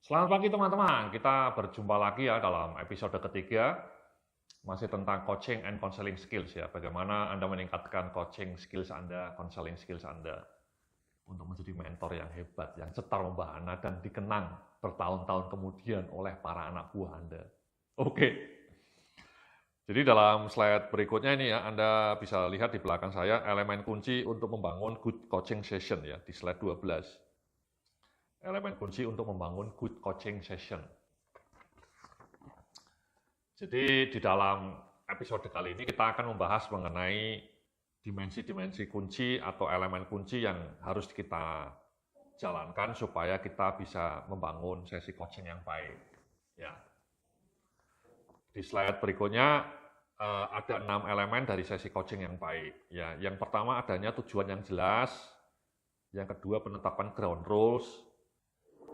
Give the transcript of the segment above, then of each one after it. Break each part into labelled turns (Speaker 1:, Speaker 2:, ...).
Speaker 1: Selamat pagi teman-teman, kita berjumpa lagi ya dalam episode ketiga, masih tentang coaching and counseling skills ya. Bagaimana Anda meningkatkan coaching skills Anda, counseling skills Anda untuk menjadi mentor yang hebat, yang cetar membahana dan dikenang bertahun-tahun kemudian oleh para anak buah Anda. Oke, jadi dalam slide berikutnya ini ya, Anda bisa lihat di belakang saya elemen kunci untuk membangun good coaching session ya, di slide 12. Elemen kunci untuk membangun good coaching session. Jadi di dalam episode kali ini kita akan membahas mengenai dimensi-dimensi kunci atau elemen kunci yang harus kita jalankan supaya kita bisa membangun sesi coaching yang baik. Ya. Di slide berikutnya ada 6 elemen dari sesi coaching yang baik. Ya, yang pertama adanya tujuan yang jelas, yang kedua penetapan ground rules,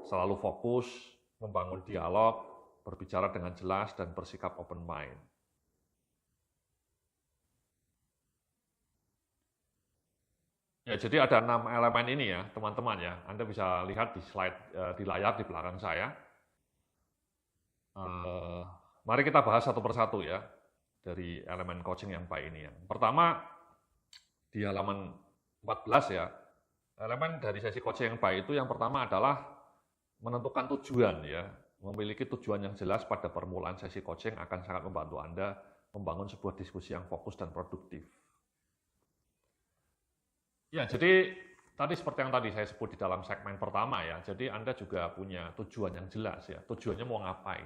Speaker 1: selalu fokus, membangun dialog, berbicara dengan jelas, dan bersikap open mind. Ya, jadi ada 6 elemen ini ya, teman-teman ya. Anda bisa lihat di slide di layar di belakang saya. Mari kita bahas satu persatu ya, dari elemen coaching yang baik ini. Yang pertama, di halaman 14 ya, elemen dari sesi coaching yang baik itu yang pertama adalah menentukan tujuan ya. Memiliki tujuan yang jelas pada permulaan sesi coaching akan sangat membantu Anda membangun sebuah diskusi yang fokus dan produktif. Ya, jadi tadi seperti yang tadi saya sebut di dalam segmen pertama ya, jadi Anda juga punya tujuan yang jelas ya, tujuannya mau ngapain.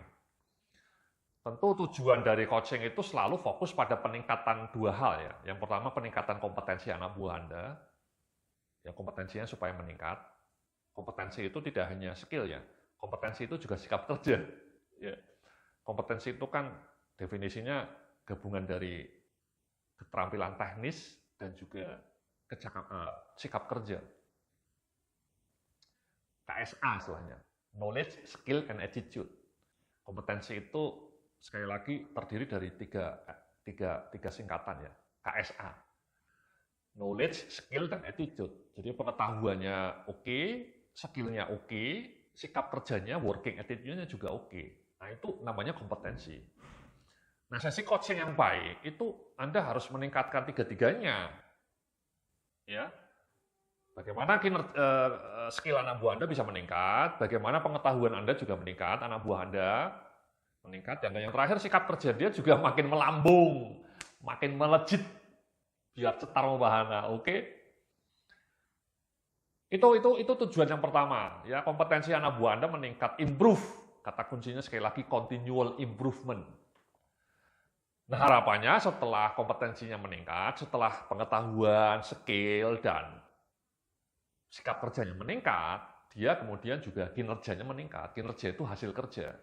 Speaker 1: Tentu tujuan dari coaching itu selalu fokus pada peningkatan dua hal ya. Yang pertama peningkatan kompetensi anak buah Anda, ya kompetensinya supaya meningkat. Kompetensi itu tidak hanya skill ya, kompetensi itu juga sikap kerja. Ya. Kompetensi itu kan definisinya gabungan dari keterampilan teknis dan juga sikap kerja. KSA istilahnya, knowledge, skill, and attitude. Kompetensi itu sekali lagi terdiri dari tiga singkatan ya, KSA. Knowledge, skill, dan attitude. Jadi pengetahuannya oke, skill-nya oke, sikap kerjanya, working attitude-nya juga oke. Nah, itu namanya kompetensi. Nah, sesi coaching yang baik itu Anda harus meningkatkan tiga-tiganya. Ya. Bagaimana skill anak buah Anda bisa meningkat, bagaimana pengetahuan Anda juga meningkat, anak buah Anda meningkat, dan yang terakhir sikap kerja dia juga makin melambung, makin melejit, biar cetar membahana, oke? Itu tujuan yang pertama, ya kompetensi anak buah Anda meningkat, improve, kata kuncinya sekali lagi continual improvement. Nah harapannya setelah kompetensinya meningkat, setelah pengetahuan, skill, dan sikap kerjanya meningkat, dia kemudian juga kinerjanya meningkat. Kinerja itu hasil kerja.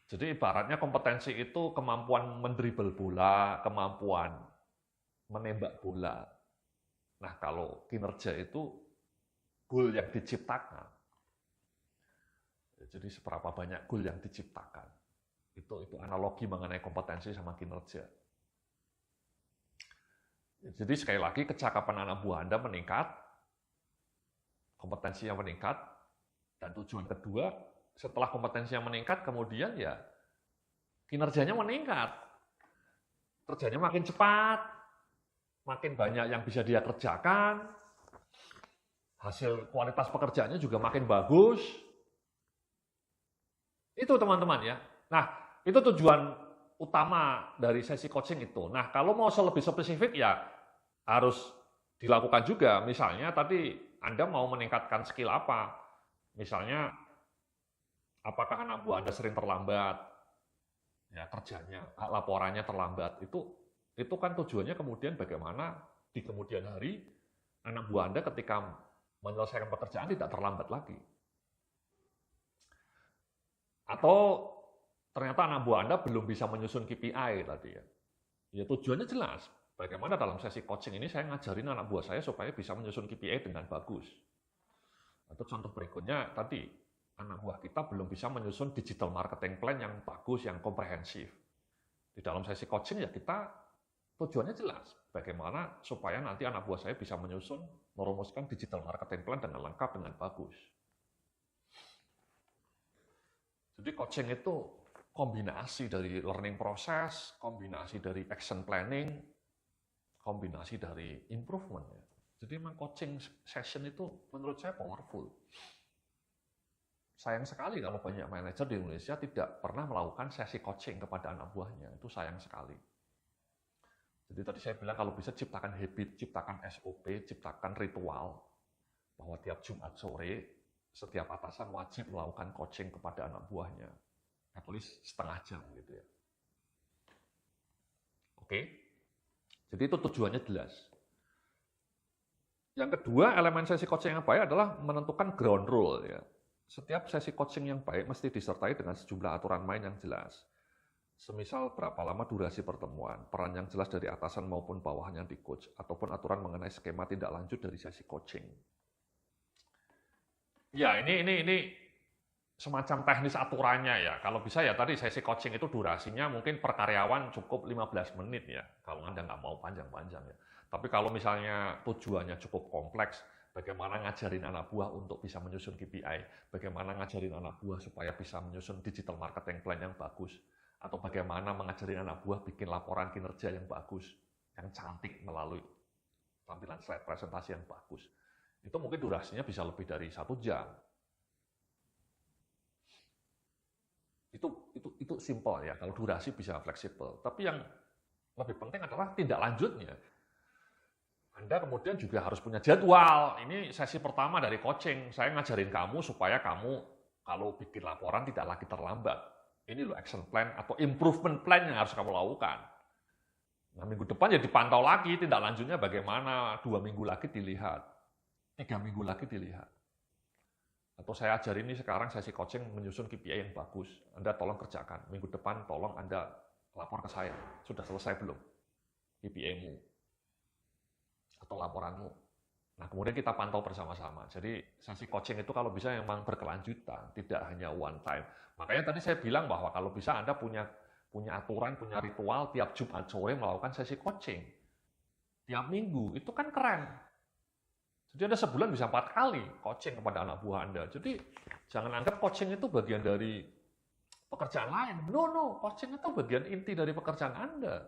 Speaker 1: Jadi ibaratnya kompetensi itu kemampuan mendribel bola, kemampuan menembak bola. Nah kalau kinerja itu gol yang diciptakan. Jadi seberapa banyak gol yang diciptakan. Itu analogi mengenai kompetensi sama kinerja. Jadi sekali lagi kecakapan anak buah Anda meningkat, kompetensinya meningkat, dan tujuan kedua setelah kompetensinya meningkat kemudian ya kinerjanya meningkat. Kerjanya makin cepat, makin banyak yang bisa dia kerjakan, hasil kualitas pekerjaannya juga makin bagus. Itu teman-teman ya. Nah, itu tujuan utama dari sesi coaching itu. Nah, kalau mau lebih spesifik ya harus dilakukan juga. Misalnya tadi Anda mau meningkatkan skill apa? Misalnya, apakah anak buah Anda sering terlambat? Ya, kerjanya, laporannya terlambat. Itu kan tujuannya kemudian bagaimana di kemudian hari anak buah Anda ketika menyelesaikan pekerjaan tidak terlambat lagi. Atau ternyata anak buah Anda belum bisa menyusun KPI tadi ya. Ya tujuannya jelas. Bagaimana dalam sesi coaching ini saya ngajarin anak buah saya supaya bisa menyusun KPI dengan bagus. Atau contoh berikutnya tadi, anak buah kita belum bisa menyusun digital marketing plan yang bagus, yang komprehensif. Di dalam sesi coaching ya kita tujuannya jelas. Bagaimana supaya nanti anak buah saya bisa menyusun, merumuskan digital marketing plan dengan lengkap, dengan bagus. Jadi coaching itu kombinasi dari learning process, kombinasi dari action planning, kombinasi dari improvement. Ya. Jadi memang coaching session itu menurut saya powerful. Sayang sekali kalau banyak manajer di Indonesia tidak pernah melakukan sesi coaching kepada anak buahnya. Itu sayang sekali. Jadi tadi saya bilang kalau bisa ciptakan habit, ciptakan SOP, ciptakan ritual. Bahwa tiap Jumat sore, setiap atasan wajib melakukan coaching kepada anak buahnya. At least setengah jam gitu ya. Oke. Jadi itu tujuannya jelas. Yang kedua, elemen sesi coaching yang baik adalah menentukan ground rule ya. Setiap sesi coaching yang baik mesti disertai dengan sejumlah aturan main yang jelas. Semisal berapa lama durasi pertemuan, peran yang jelas dari atasan maupun bawahan yang di coach, ataupun aturan mengenai skema tindak lanjut dari sesi coaching. Ya, ini semacam teknis aturannya ya. Kalau bisa ya tadi sesi coaching itu durasinya mungkin per karyawan cukup 15 menit ya. Kalau Anda nggak mau panjang-panjang ya. Tapi kalau misalnya tujuannya cukup kompleks, bagaimana ngajarin anak buah untuk bisa menyusun KPI, bagaimana ngajarin anak buah supaya bisa menyusun digital marketing plan yang bagus, atau bagaimana mengajarin anak buah bikin laporan kinerja yang bagus, yang cantik melalui tampilan slide presentasi yang bagus. Itu mungkin durasinya bisa lebih dari 1 jam. Itu simple ya, kalau durasi bisa fleksibel. Tapi yang lebih penting adalah tindak lanjutnya. Anda kemudian juga harus punya jadwal. Ini sesi pertama dari coaching. Saya ngajarin kamu supaya kamu kalau bikin laporan tidak lagi terlambat. Ini loh action plan atau improvement plan yang harus kamu lakukan. Nah, minggu depan ya dipantau lagi, tindak lanjutnya bagaimana. 2 minggu lagi dilihat. 3 minggu lagi dilihat. Atau saya ajarin ini sekarang sesi coaching menyusun KPI yang bagus. Anda tolong kerjakan. Minggu depan tolong Anda lapor ke saya. Sudah selesai belum KPI-mu? Atau laporanmu. Nah, kemudian kita pantau bersama-sama. Jadi, sesi coaching itu kalau bisa memang berkelanjutan, tidak hanya one time. Makanya tadi saya bilang bahwa kalau bisa Anda punya aturan, punya ritual, tiap Jumat sore melakukan sesi coaching. Tiap minggu, itu kan keren. Jadi Anda sebulan bisa 4 kali coaching kepada anak buah Anda. Jadi, jangan anggap coaching itu bagian dari pekerjaan lain. No, coaching itu bagian inti dari pekerjaan Anda.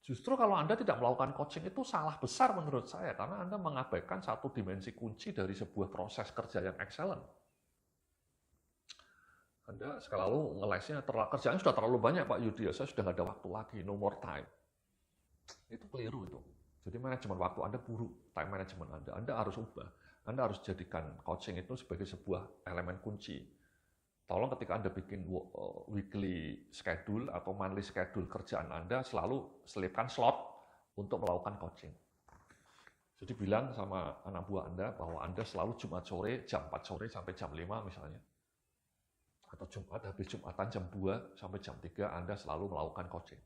Speaker 1: Justru kalau Anda tidak melakukan coaching itu salah besar menurut saya, karena Anda mengabaikan satu dimensi kunci dari sebuah proses kerja yang excellent. Anda selalu ngelesnya, kerjaan sudah terlalu banyak Pak Yudi, saya sudah nggak ada waktu lagi, no more time. Itu keliru itu. Jadi manajemen waktu Anda buruk, time management Anda harus ubah. Anda harus jadikan coaching itu sebagai sebuah elemen kunci. Tolong ketika Anda bikin weekly schedule atau monthly schedule kerjaan Anda, selalu selipkan slot untuk melakukan coaching. Jadi bilang sama anak buah Anda bahwa Anda selalu Jumat sore, jam 4 sore sampai jam 5 misalnya. Atau Jumat, habis Jumatan jam 2 sampai jam 3, Anda selalu melakukan coaching.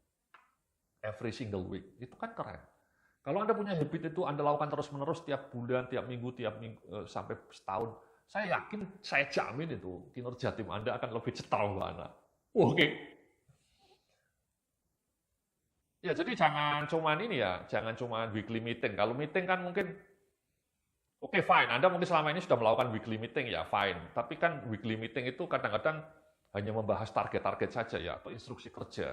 Speaker 1: Every single week. Itu kan keren. Kalau Anda punya habit itu, Anda lakukan terus-menerus tiap bulan, tiap minggu, sampai setahun, saya yakin, saya jamin itu kinerja tim Anda akan lebih cetar mana. Oke. Ya, jadi jangan cuma weekly meeting. Kalau meeting kan mungkin, oke, fine. Anda mungkin selama ini sudah melakukan weekly meeting, ya fine. Tapi kan weekly meeting itu kadang-kadang hanya membahas target-target saja ya, atau instruksi kerja.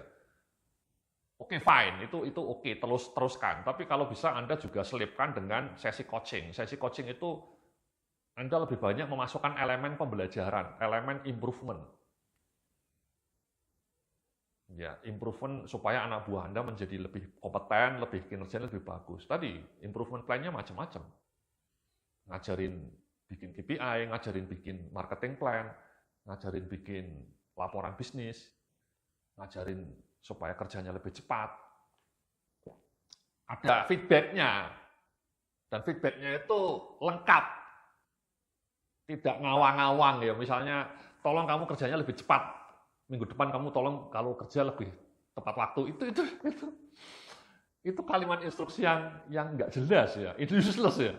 Speaker 1: Oke, fine. Itu oke, teruskan. Tapi kalau bisa Anda juga selipkan dengan sesi coaching. Sesi coaching itu Anda lebih banyak memasukkan elemen pembelajaran, elemen improvement. Ya, improvement supaya anak buah Anda menjadi lebih kompeten, lebih kinerjanya lebih bagus. Tadi, improvement plan-nya macam-macam. Ngajarin bikin KPI, ngajarin bikin marketing plan, ngajarin bikin laporan bisnis, ngajarin supaya kerjanya lebih cepat. Ada feedback-nya. Dan feedback-nya itu lengkap. Tidak ngawang-ngawang ya, misalnya tolong kamu kerjanya lebih cepat, minggu depan kamu tolong kalau kerja lebih tepat waktu, itu kalimat instruksi yang nggak jelas ya, itu useless ya.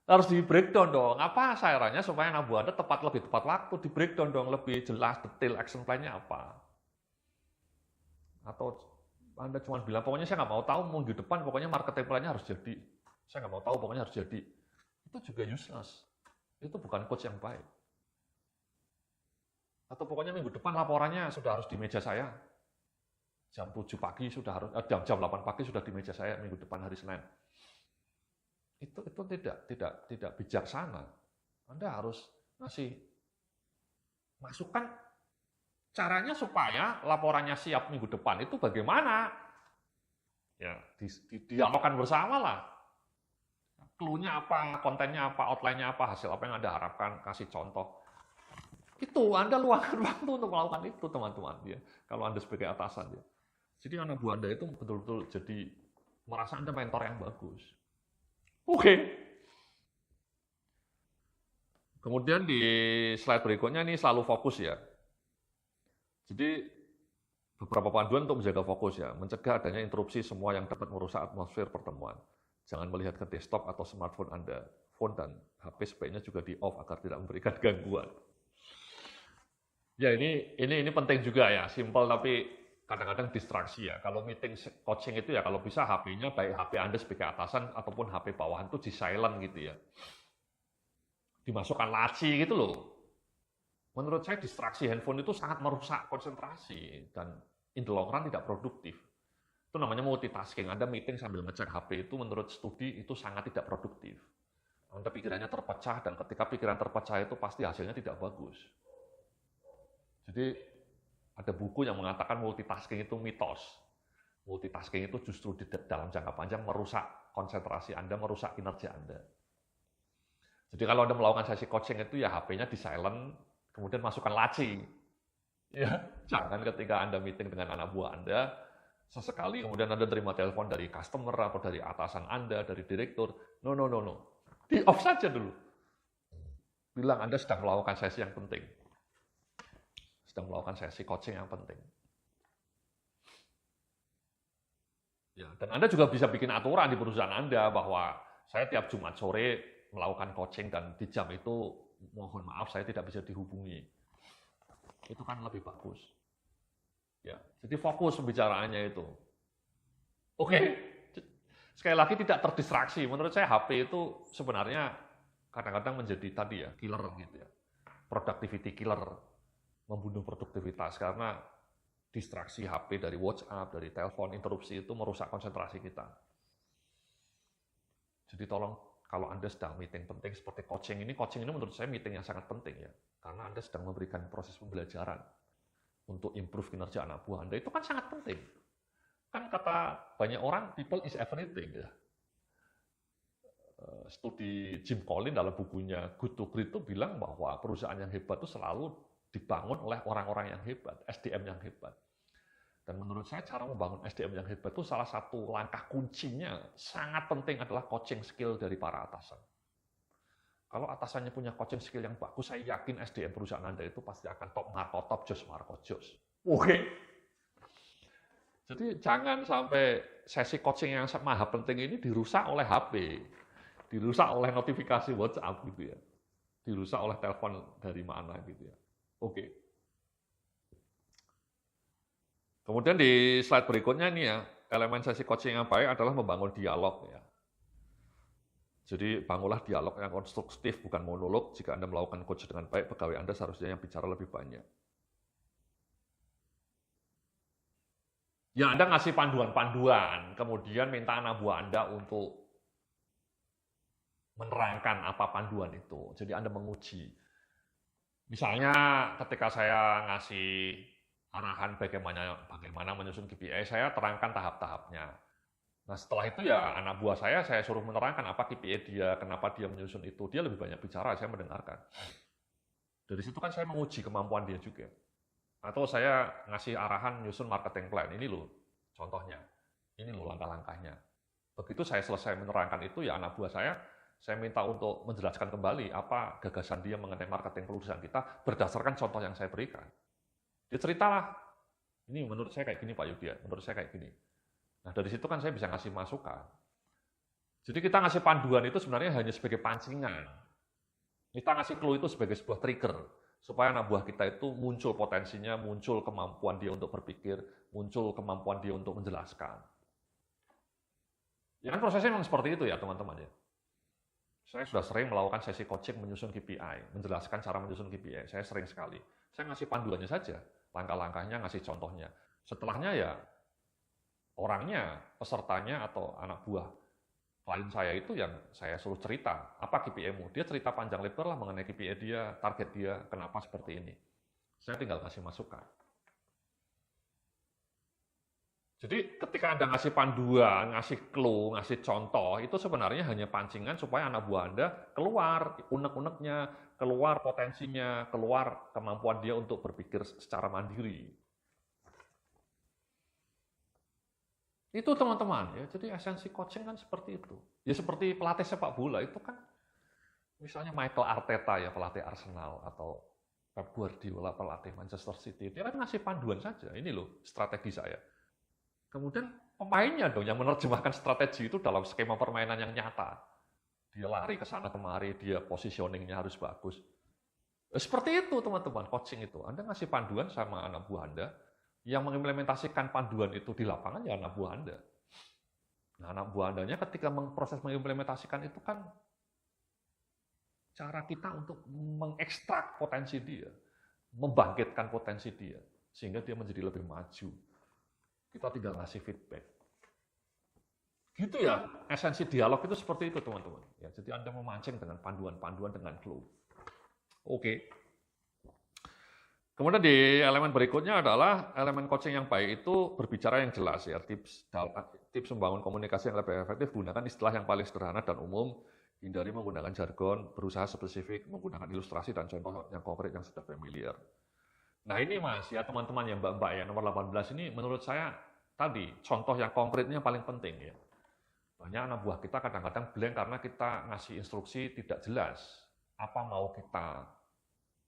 Speaker 1: Harus di breakdown dong, apa sarannya supaya anak buah Anda lebih tepat waktu, di breakdown dong, lebih jelas, detail, action plan-nya apa. Atau Anda cuma bilang, pokoknya saya nggak mau tahu, minggu depan pokoknya marketing plan-nya harus jadi, saya nggak mau tahu, pokoknya harus jadi. Itu juga useless. Itu bukan coach yang baik. Atau pokoknya minggu depan laporannya sudah harus di meja saya. Jam 7 pagi sudah harus, jam 8 pagi sudah di meja saya minggu depan hari Senin. Itu tidak bijaksana. Anda harus ngasih masukan caranya supaya laporannya siap minggu depan itu bagaimana? Ya, dialogkan bersama lah. Clue-nya apa, kontennya apa, outline-nya apa, hasil apa yang Anda harapkan, kasih contoh. Itu Anda luangkan waktu untuk melakukan itu, teman-teman. Ya. Kalau Anda sebagai atasan. Ya. Jadi anak buah Anda itu betul-betul jadi merasa Anda mentor yang bagus. Oke. Kemudian di slide berikutnya ini selalu fokus ya. Jadi beberapa panduan untuk menjaga fokus ya. Mencegah adanya interupsi semua yang dapat merusak atmosfer pertemuan. Jangan melihat ke desktop atau smartphone Anda. Phone dan HP sebaiknya juga di-off agar tidak memberikan gangguan. Ya ini penting juga ya, simple tapi kadang-kadang distraksi ya. Kalau meeting coaching itu ya kalau bisa HP-nya baik HP Anda sebagai atasan ataupun HP bawahan itu di silent gitu ya. Dimasukkan laci gitu loh. Menurut saya distraksi handphone itu sangat merusak konsentrasi dan in the long run tidak produktif. Itu namanya multitasking. Anda meeting sambil ngecek HP itu menurut studi itu sangat tidak produktif. Anda pikirannya terpecah dan ketika pikiran terpecah itu pasti hasilnya tidak bagus. Jadi ada buku yang mengatakan multitasking itu mitos. Multitasking itu justru di dalam jangka panjang merusak konsentrasi Anda, merusak kinerja Anda. Jadi kalau Anda melakukan sesi coaching itu ya HP-nya di silent, kemudian masukkan laci. Ya, jangan ketika Anda meeting dengan anak buah Anda, sesekali kemudian Anda terima telepon dari customer atau dari atasan Anda, dari direktur. No. Di off saja dulu. Bilang Anda sedang melakukan sesi yang penting. Sedang melakukan sesi coaching yang penting. Ya, dan Anda juga bisa bikin aturan di perusahaan Anda bahwa saya tiap Jumat sore melakukan coaching dan di jam itu mohon maaf saya tidak bisa dihubungi. Itu kan lebih bagus. Ya, jadi fokus pembicaraannya itu. Oke. Sekali lagi tidak terdistraksi. Menurut saya HP itu sebenarnya kadang-kadang menjadi tadi ya, killer gitu ya. Productivity killer. Membunuh produktivitas karena distraksi HP dari WhatsApp, dari telepon, interupsi itu merusak konsentrasi kita. Jadi tolong kalau Anda sedang meeting penting seperti coaching ini menurut saya meeting yang sangat penting ya. Karena Anda sedang memberikan proses pembelajaran untuk improve kinerja anak buah Anda, itu kan sangat penting. Kan kata banyak orang, people is everything ya. Studi Jim Collins dalam bukunya Good to Great itu bilang bahwa perusahaan yang hebat itu selalu dibangun oleh orang-orang yang hebat, SDM yang hebat. Dan menurut saya cara membangun SDM yang hebat itu salah satu langkah kuncinya sangat penting adalah coaching skill dari para atasan. Kalau atasannya punya coaching skill yang bagus, saya yakin SDM perusahaan Anda itu pasti akan top Marco, top Jos Marco Jos. Oke. Jadi jangan sampai sesi coaching yang maha penting ini dirusak oleh HP, dirusak oleh notifikasi WhatsApp gitu ya, dirusak oleh telepon dari mana gitu ya. Oke. Kemudian di slide berikutnya ini ya, elemen sesi coaching yang baik adalah membangun dialog ya. Jadi bangunlah dialog yang konstruktif bukan monolog. Jika Anda melakukan coach dengan baik, pegawai Anda seharusnya yang bicara lebih banyak. Ya Anda ngasih panduan-panduan, kemudian minta anak buah Anda untuk menerangkan apa panduan itu. Jadi Anda menguji. Misalnya ketika saya ngasih arahan bagaimana menyusun KPI, saya terangkan tahap-tahapnya. Nah setelah itu ya anak buah saya suruh menerangkan apa KPI dia, kenapa dia menyusun itu. Dia lebih banyak bicara, saya mendengarkan. Dari situ kan saya menguji kemampuan dia juga. Atau saya ngasih arahan nyusun marketing plan, ini loh contohnya, ini loh langkah-langkahnya. Begitu saya selesai menerangkan itu ya anak buah saya minta untuk menjelaskan kembali apa gagasan dia mengenai marketing perusahaan kita berdasarkan contoh yang saya berikan. Dia ceritalah, ini menurut saya kayak gini Pak Yudya, menurut saya kayak gini. Nah dari situ kan saya bisa ngasih masukan. Jadi kita ngasih panduan itu sebenarnya hanya sebagai pancingan. Kita ngasih clue itu sebagai sebuah trigger, supaya anak buah kita itu muncul potensinya, muncul kemampuan dia untuk berpikir, muncul kemampuan dia untuk menjelaskan. Ya kan prosesnya memang seperti itu ya teman-teman ya. Saya sudah sering melakukan sesi coaching menyusun KPI, menjelaskan cara menyusun KPI. Saya sering sekali. Saya ngasih panduannya saja, langkah-langkahnya, ngasih contohnya. Setelahnya ya orangnya, pesertanya atau anak buah klien saya itu yang saya suruh cerita, apa KPI-mu? Dia cerita panjang lebar lah mengenai KPI dia, target dia, kenapa seperti ini. Saya tinggal kasih masukan. Jadi ketika Anda ngasih panduan, ngasih clue, ngasih contoh, itu sebenarnya hanya pancingan supaya anak buah Anda keluar unek-uneknya, keluar potensinya, keluar kemampuan dia untuk berpikir secara mandiri. Itu teman-teman ya. Jadi esensi coaching kan seperti itu. Ya seperti pelatih sepak bola itu kan, misalnya Michael Arteta ya pelatih Arsenal atau Pep Guardiola pelatih Manchester City, dia kan ngasih panduan saja. Ini loh strategi saya. Kemudian pemainnya dong yang menerjemahkan strategi itu dalam skema permainan yang nyata. Dia lari ke sana kemari, dia positioningnya harus bagus. Seperti itu teman-teman, coaching itu. Anda ngasih panduan sama anak buah Anda, yang mengimplementasikan panduan itu di lapangan ya anak buah Anda. Nah, anak buah Andanya ketika proses mengimplementasikan itu kan cara kita untuk mengekstrak potensi dia, membangkitkan potensi dia, sehingga dia menjadi lebih maju. Kita tinggal ngasih feedback. Gitu ya, esensi dialog itu seperti itu teman-teman. Ya, jadi Anda memancing dengan panduan-panduan dengan clue. Oke. Kemudian di elemen berikutnya adalah elemen coaching yang baik itu berbicara yang jelas ya. Tips membangun komunikasi yang lebih efektif, gunakan istilah yang paling sederhana dan umum, hindari menggunakan jargon, berusaha spesifik, menggunakan ilustrasi dan contoh yang konkret yang sudah familiar. Nah ini Mas, ya teman-teman yang mbak-mbak ya, nomor 18 ini menurut saya tadi, contoh yang konkretnya paling penting ya. Banyak anak buah kita kadang-kadang blank karena kita ngasih instruksi tidak jelas. Apa mau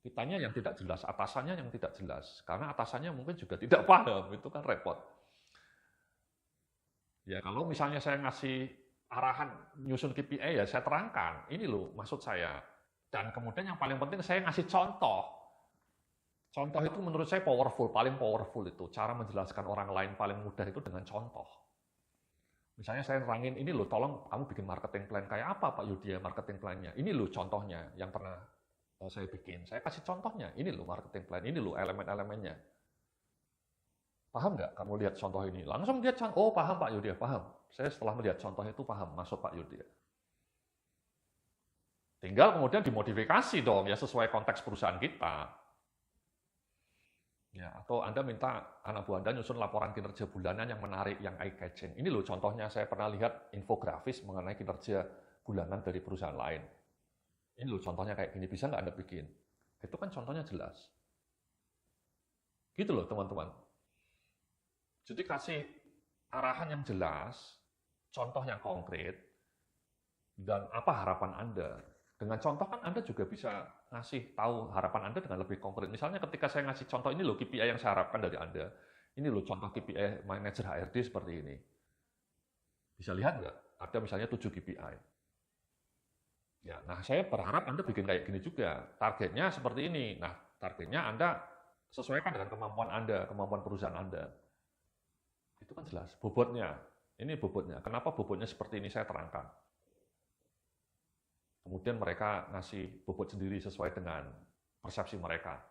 Speaker 1: kitanya yang tidak jelas, atasannya yang tidak jelas. Karena atasannya mungkin juga tidak paham, itu kan repot. Ya kalau misalnya saya ngasih arahan nyusun KPI ya saya terangkan, ini loh maksud saya. Dan kemudian yang paling penting saya ngasih contoh. Contoh itu menurut saya powerful, paling powerful itu. Cara menjelaskan orang lain paling mudah itu dengan contoh. Misalnya saya nerangin, ini loh tolong kamu bikin marketing plan. Kayak apa Pak Yudi marketing plan-nya? Ini loh contohnya yang pernah saya bikin. Saya kasih contohnya, ini loh marketing plan, ini loh elemen-elemennya. Paham nggak kamu lihat contoh ini? Langsung dia, oh paham Pak Yudi, paham. Saya setelah melihat contoh itu paham, maksud Pak Yudi. Tinggal kemudian dimodifikasi dong, ya sesuai konteks perusahaan kita. Ya, atau Anda minta anak buah Anda nyusun laporan kinerja bulanan yang menarik, yang eye-catching. Ini loh contohnya, saya pernah lihat infografis mengenai kinerja bulanan dari perusahaan lain. Ini loh contohnya kayak gini, bisa nggak Anda bikin? Itu kan contohnya jelas. Gitu loh teman-teman. Jadi kasih arahan yang jelas, contoh yang konkret, dan apa harapan Anda. Dengan contoh kan Anda juga bisa ngasih tahu harapan Anda dengan lebih konkret. Misalnya ketika saya ngasih contoh, ini loh KPI yang saya harapkan dari Anda. Ini loh contoh KPI manajer HRD seperti ini. Bisa lihat nggak? Ada misalnya 7 KPI. Ya, nah saya berharap Anda bikin kayak gini juga. Targetnya seperti ini. Nah, targetnya Anda sesuaikan dengan kemampuan Anda, kemampuan perusahaan Anda. Itu kan jelas. Bobotnya. Ini bobotnya. Kenapa bobotnya seperti ini saya terangkan. Kemudian mereka ngasih bobot sendiri sesuai dengan persepsi mereka.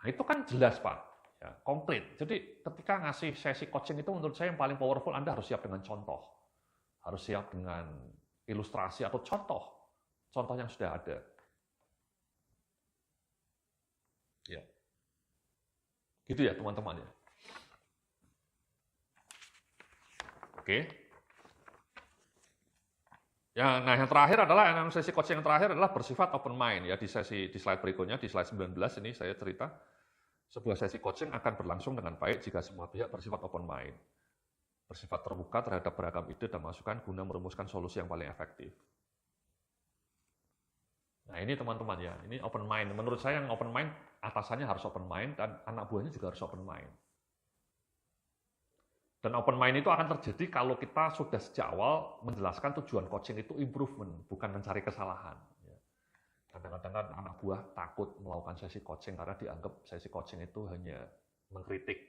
Speaker 1: Nah itu kan jelas Pak, ya, konkret. Jadi ketika ngasih sesi coaching itu menurut saya yang paling powerful, Anda harus siap dengan contoh. Harus siap dengan ilustrasi atau contoh yang sudah ada. Ya. Gitu ya teman-teman ya. Oke. Ya, nah yang terakhir adalah sesi coaching yang terakhir adalah bersifat open mind ya di slide berikutnya di slide 19 ini saya cerita sebuah sesi coaching akan berlangsung dengan baik jika semua pihak bersifat open mind, bersifat terbuka terhadap beragam ide dan masukan guna merumuskan solusi yang paling efektif. Nah ini teman-teman ya, ini open mind. Menurut saya yang open mind atasannya harus open mind dan anak buahnya juga harus open mind. Dan open mind itu akan terjadi kalau kita sudah sejak awal menjelaskan tujuan coaching itu improvement, bukan mencari kesalahan. Kadang-kadang kan anak buah takut melakukan sesi coaching karena dianggap sesi coaching itu hanya mengkritik,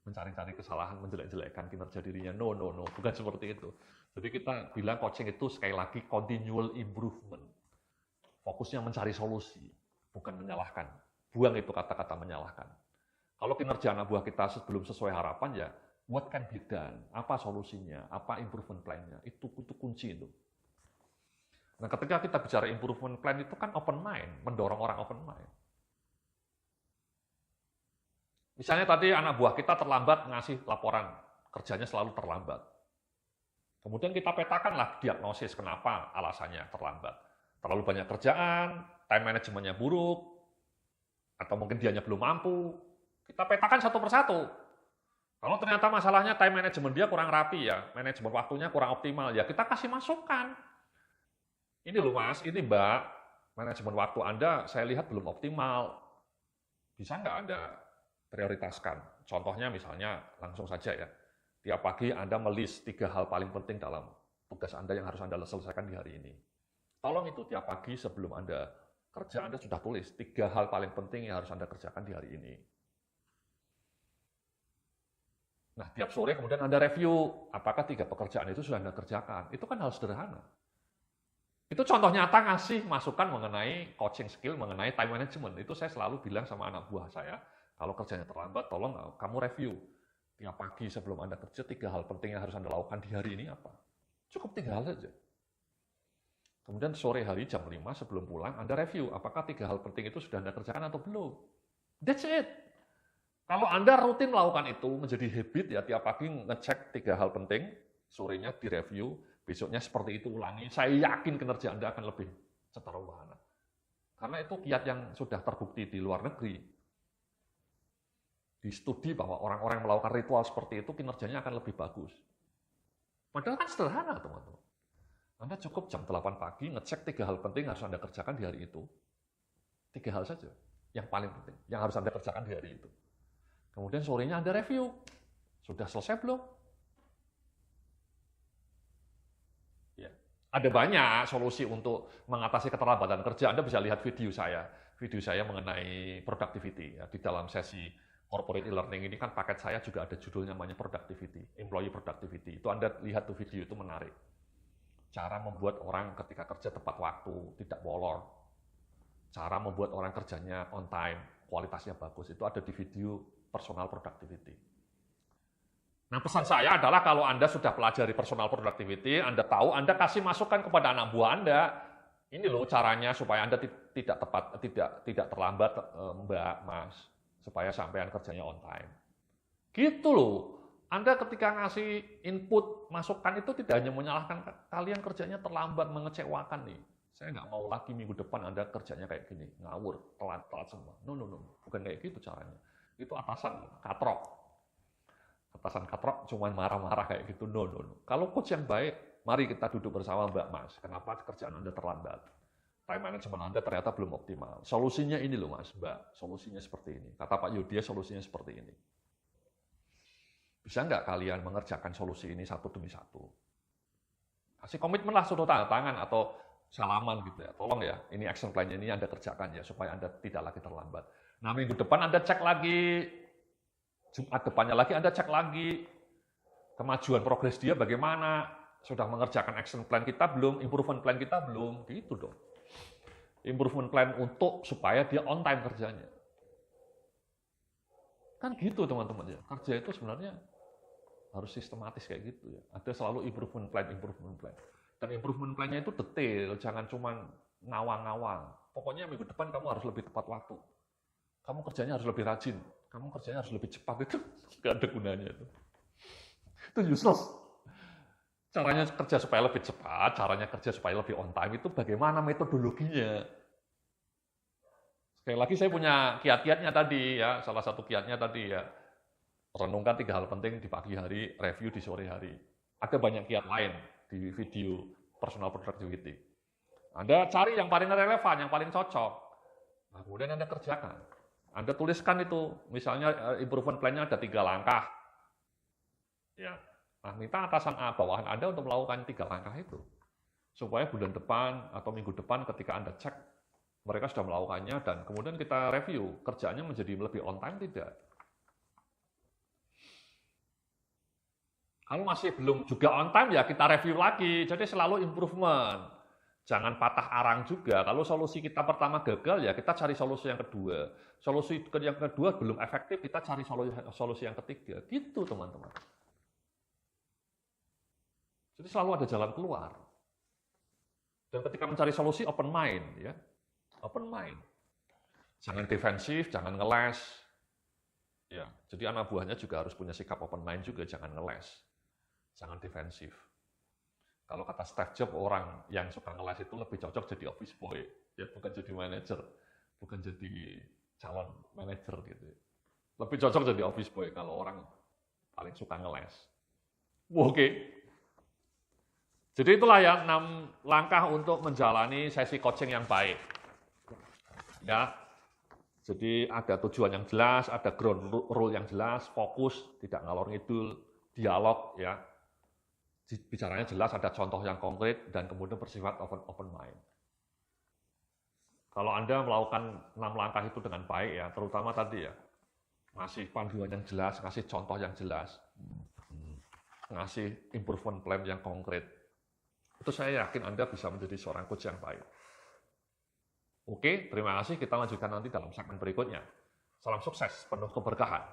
Speaker 1: mencari-cari kesalahan, menjelek-jelekkan kinerja dirinya. No, bukan seperti itu. Jadi kita bilang coaching itu sekali lagi continual improvement. Fokusnya mencari solusi, bukan menyalahkan. Buang itu kata-kata menyalahkan. Kalau kinerja anak buah kita belum sesuai harapan, ya what can be done? Apa solusinya? Apa improvement plan-nya? Itu kunci itu. Nah, ketika kita bicara improvement plan itu kan open mind, mendorong orang open mind. Misalnya tadi anak buah kita terlambat ngasih laporan, kerjanya selalu terlambat. Kemudian kita petakanlah diagnosis kenapa alasannya terlambat. Terlalu banyak kerjaan, time manajemennya buruk, atau mungkin dianya belum mampu. Kita petakan satu persatu. Kalau ternyata masalahnya time management dia kurang rapi ya, manajemen waktunya kurang optimal, ya kita kasih masukan. Ini loh Mas, ini Mbak, manajemen waktu Anda saya lihat belum optimal. Bisa nggak Anda prioritaskan? Contohnya misalnya, langsung saja ya, tiap pagi Anda melis 3 hal paling penting dalam tugas Anda yang harus Anda selesaikan di hari ini. Tolong itu tiap pagi sebelum Anda kerja, Anda sudah tulis 3 hal paling penting yang harus Anda kerjakan di hari ini. Nah, tiap sore kemudian Anda review, apakah 3 pekerjaan itu sudah Anda kerjakan. Itu kan hal sederhana. Itu contoh nyata ngasih masukan mengenai coaching skill, mengenai time management. Itu saya selalu bilang sama anak buah saya, kalau kerjanya terlambat, tolong kamu review. Tiap pagi sebelum Anda kerja, 3 hal penting yang harus Anda lakukan di hari ini apa? Cukup 3 hal saja. Kemudian sore hari jam 5 sebelum pulang, Anda review, apakah 3 hal penting itu sudah Anda kerjakan atau belum. That's it. Kalau Anda rutin melakukan itu, menjadi habit ya, tiap pagi ngecek 3 hal penting, sorenya direview, besoknya seperti itu ulangi, saya yakin kinerja Anda akan lebih setara wahana. Karena itu kiat yang sudah terbukti di luar negeri. Di studi bahwa orang-orang yang melakukan ritual seperti itu, kinerjanya akan lebih bagus. Padahal kan sederhana, teman-teman. Anda cukup jam 8 pagi, ngecek 3 hal penting yang harus Anda kerjakan di hari itu. 3 hal saja, yang paling penting, yang harus Anda kerjakan di hari itu. Kemudian sorenya Anda review, sudah selesai belum? Ya. Ada banyak solusi untuk mengatasi keterlambatan kerja. Anda bisa lihat video saya mengenai productivity. Ya. Di dalam sesi corporate e-learning ini kan paket saya juga ada judulnya namanya productivity, employee productivity. Itu Anda lihat tuh video itu menarik. Cara membuat orang ketika kerja tepat waktu, tidak molor. Cara membuat orang kerjanya on time, kualitasnya bagus. Itu ada di video personal productivity. Nah, pesan saya adalah kalau Anda sudah pelajari personal productivity, Anda tahu, Anda kasih masukan kepada anak buah Anda. Ini loh caranya supaya Anda tidak terlambat, Mbak, Mas, supaya sampean kerjanya on time. Gitu loh. Anda ketika ngasih input, masukan itu tidak hanya menyalahkan kalian kerjanya terlambat, mengecewakan nih. Saya nggak mau lagi minggu depan Anda kerjanya kayak gini, ngawur, telat semua. No. Bukan kayak gitu caranya. Itu atasan katrok. Atasan katrok cuman marah-marah kayak gitu. No. Kalau coach yang baik, mari kita duduk bersama Mbak Mas. Kenapa kerjaan Anda terlambat? Time management Anda ternyata belum optimal. Solusinya ini loh Mas, Mbak. Solusinya seperti ini. Kata Pak Yudia, solusinya seperti ini. Bisa nggak kalian mengerjakan solusi ini satu demi satu? Kasih komitmen lah, suruh tanda tangan atau salaman gitu ya. Tolong ya, ini action plan-nya ini Anda kerjakan ya, supaya Anda tidak lagi terlambat. Nah, minggu depan Anda cek lagi, Jumat depannya lagi Anda cek lagi, kemajuan progres dia bagaimana, sudah mengerjakan action plan kita belum, improvement plan kita belum, gitu dong. Improvement plan untuk supaya dia on time kerjanya. Kan gitu teman-teman ya, kerja itu sebenarnya harus sistematis kayak gitu ya. Ada selalu improvement plan. Dan improvement plan-nya itu detail, jangan cuma ngawang-ngawang. Pokoknya minggu depan kamu harus lebih tepat waktu. Kamu kerjanya harus lebih rajin, kamu kerjanya harus lebih cepat, itu nggak ada gunanya itu. Itu useless. Caranya kerja supaya lebih cepat, caranya kerja supaya lebih on time, itu bagaimana metodologinya. Sekali lagi saya punya kiat-kiatnya tadi ya, salah satu kiatnya tadi ya, renungkan 3 hal penting di pagi hari, review di sore hari. Ada banyak kiat lain di video personal productivity. Anda cari yang paling relevan, yang paling cocok. Nah, kemudian Anda kerjakan. Anda tuliskan itu, misalnya improvement plan-nya ada 3 langkah. Ya. Nah, minta atasan A, bawahan Anda untuk melakukan 3 langkah itu. Supaya bulan depan atau minggu depan ketika Anda cek, mereka sudah melakukannya, dan kemudian kita review, kerjaannya menjadi lebih on time tidak. Kalau masih belum juga on time ya kita review lagi. Jadi selalu improvement. Jangan patah arang juga. Kalau solusi kita pertama gagal ya kita cari solusi yang kedua. Solusi yang kedua belum efektif, kita cari solusi yang ketiga. Gitu teman-teman. Jadi selalu ada jalan keluar. Dan ketika mencari solusi open mind ya. Open mind. Jangan defensif, jangan ngeles. Ya, jadi anak buahnya juga harus punya sikap open mind juga, jangan ngeles. Jangan defensif. Kalau kata Steve Jobs, orang yang suka ngeles itu lebih cocok jadi office boy, ya bukan jadi manajer, bukan jadi calon manajer gitu. Lebih cocok jadi office boy kalau orang paling suka ngeles. Oke. Jadi itulah ya 6 langkah untuk menjalani sesi coaching yang baik. Ya. Jadi ada tujuan yang jelas, ada ground rule yang jelas, fokus, tidak ngalor ngidul, dialog ya. Bicaranya jelas, ada contoh yang konkret, dan kemudian bersifat open mind. Kalau Anda melakukan 6 langkah itu dengan baik ya, terutama tadi ya, ngasih panduan yang jelas, ngasih contoh yang jelas, ngasih improvement plan yang konkret, itu saya yakin Anda bisa menjadi seorang coach yang baik. Oke, terima kasih. Kita lanjutkan nanti dalam segmen berikutnya. Salam sukses, penuh keberkahan.